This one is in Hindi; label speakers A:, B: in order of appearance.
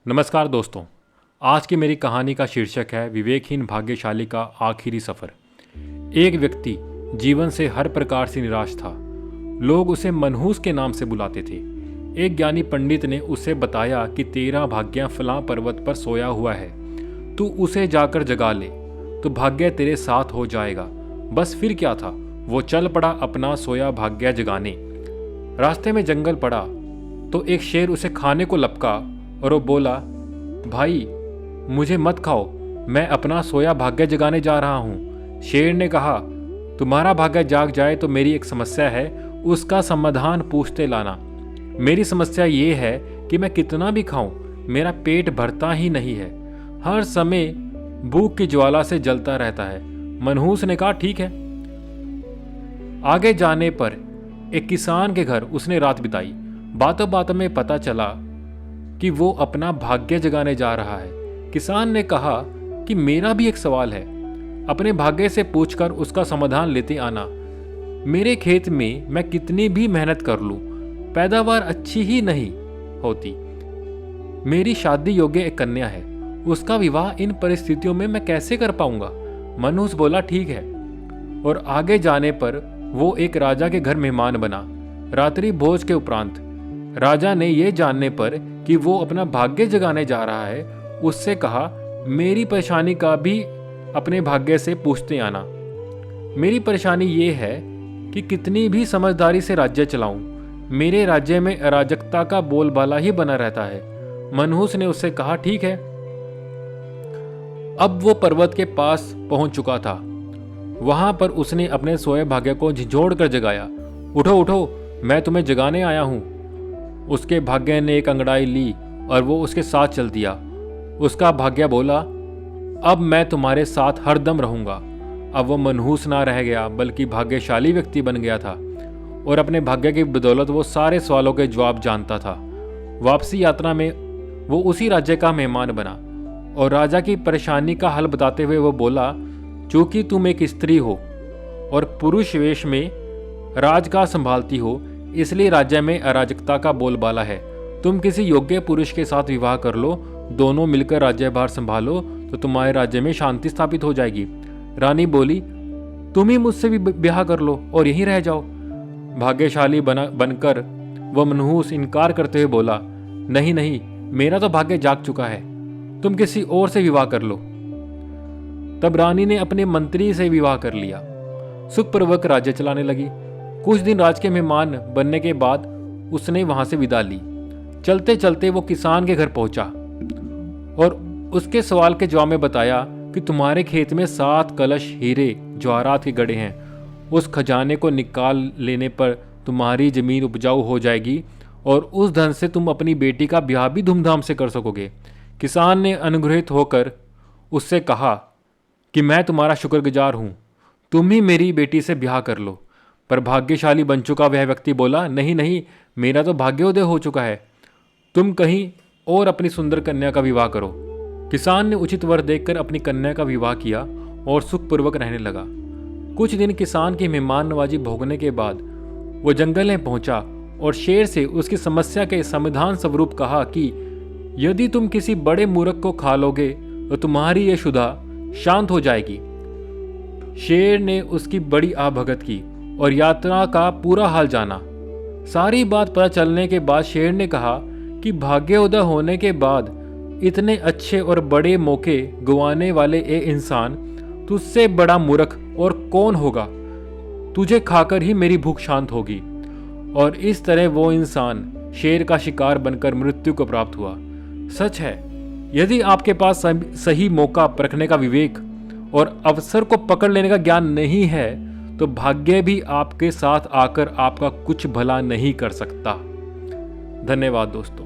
A: नमस्कार दोस्तों। आज की मेरी कहानी का शीर्षक है विवेकहीन भाग्यशाली का आखिरी सफ़र। एक व्यक्ति जीवन से हर प्रकार से निराश था। लोग उसे मनहूस के नाम से बुलाते थे। एक ज्ञानी पंडित ने उसे बताया कि तेरा भाग्य फलां पर्वत पर सोया हुआ है, तू उसे जाकर जगा ले तो भाग्य तेरे साथ हो जाएगा। बस फिर क्या था, वो चल पड़ा अपना सोया भाग्य जगाने। रास्ते में जंगल पड़ा तो एक शेर उसे खाने को लपका और वो बोला, भाई मुझे मत खाओ, मैं अपना सोया भाग्य जगाने जा रहा हूँ। शेर ने कहा, तुम्हारा भाग्य जाग जाए तो मेरी एक समस्या है, उसका समाधान पूछते लाना। मेरी समस्या ये है कि मैं कितना भी खाऊं मेरा पेट भरता ही नहीं है, हर समय भूख की ज्वाला से जलता रहता है। मनहूस ने कहा, ठीक है। आगे जाने पर एक किसान के घर उसने रात बिताई। बातों बातों में पता चला कि वो अपना भाग्य जगाने जा रहा है। किसान ने कहा कि मेरा भी एक सवाल है, अपने भाग्य से पूछकर उसका समाधान लेते आना। मेरे खेत में मैं कितनी भी मेहनत कर लूं, पैदावार अच्छी ही नहीं होती। मेरी शादी योग्य एक कन्या है, उसका विवाह इन परिस्थितियों में मैं कैसे कर पाऊंगा। मनहूस बोला, ठीक है। और आगे जाने पर वो एक राजा के घर मेहमान बना। रात्रि भोज के उपरांत राजा ने यह जानने पर कि वो अपना भाग्य जगाने जा रहा है, उससे कहा, मेरी परेशानी का भी अपने भाग्य से पूछते आना। मेरी परेशानी ये है कि कितनी भी समझदारी से राज्य चलाऊं, मेरे राज्य में अराजकता का बोलबाला ही बना रहता है। मनहूस ने उससे कहा, ठीक है। अब वो पर्वत के पास पहुंच चुका था। वहां पर उसने अपने सोए भाग्य को झिझोड़ कर जगाया। उठो उठो, मैं तुम्हें जगाने आया हूं। उसके भाग्य ने एक अंगड़ाई ली और वो उसके साथ चल दिया। उसका भाग्य बोला, अब मैं तुम्हारे साथ हरदम रहूंगा। अब वो मनहूस ना रह गया बल्कि भाग्यशाली व्यक्ति बन गया था और अपने भाग्य की बदौलत वो सारे सवालों के जवाब जानता था। वापसी यात्रा में वो उसी राज्य का मेहमान बना और राजा की परेशानी का हल बताते हुए वो बोला, चूंकि तुम एक स्त्री हो और पुरुष वेश में राजकाज संभालती हो, इसलिए राज्य में अराजकता का बोलबाला है। तुम किसी योग्य पुरुष के साथ विवाह कर लो, दोनों मिलकर राज्यभार संभालो तो तुम्हारे राज्य में शांति स्थापित हो जाएगी। रानी बोली, तुम ही मुझसे भी ब्याह कर लो और यहीं रह जाओ। भाग्यशाली बनकर वह मनहूस इनकार करते हुए बोला, नहीं नहीं, मेरा तो भाग्य जाग चुका है, तुम किसी और से विवाह कर लो। तब रानी ने अपने मंत्री से विवाह कर लिया। सुखपूर्वक राज्य चलाने लगी। कुछ दिन राज के मेहमान बनने के बाद उसने वहां से विदा ली। चलते चलते वो किसान के घर पहुंचा और उसके सवाल के जवाब में बताया कि तुम्हारे खेत में 7 कलश हीरे जवाहरात के गड़े हैं। उस खजाने को निकाल लेने पर तुम्हारी जमीन उपजाऊ हो जाएगी और उस धन से तुम अपनी बेटी का ब्याह भी धूमधाम से कर सकोगे। किसान ने अनुग्रहित होकर उससे कहा कि मैं तुम्हारा शुक्रगुजार हूँ, तुम ही मेरी बेटी से ब्याह कर लो। पर भाग्यशाली बन चुका वह व्यक्ति बोला, नहीं नहीं, मेरा तो भाग्योदय हो चुका है, तुम कहीं और अपनी सुंदर कन्या का विवाह करो। किसान ने उचित वर देखकर अपनी कन्या का विवाह किया और सुखपूर्वक रहने लगा। कुछ दिन किसान की मेहमान नवाजी भोगने के बाद वो जंगल में पहुंचा और शेर से उसकी समस्या के समाधान स्वरूप कहा कि यदि तुम किसी बड़े मूर्ख को खा लोगे तो तुम्हारी ये क्षुधा शांत हो जाएगी। शेर ने उसकी बड़ी आवभगत की और यात्रा का पूरा हाल जाना। सारी बात पता चलने के बाद शेर ने कहा कि भाग्योदय होने के बाद इतने अच्छे और बड़े मौके गंवाने वाले ये इंसान तुझसे बड़ा मूर्ख और कौन होगा। तुझे खाकर ही मेरी भूख शांत होगी। और इस तरह वो इंसान शेर का शिकार बनकर मृत्यु को प्राप्त हुआ। सच है, यदि आपके पास सही मौका परखने का विवेक और अवसर को पकड़ लेने का ज्ञान नहीं है तो भाग्य भी आपके साथ आकर आपका कुछ भला नहीं कर सकता। धन्यवाद दोस्तों।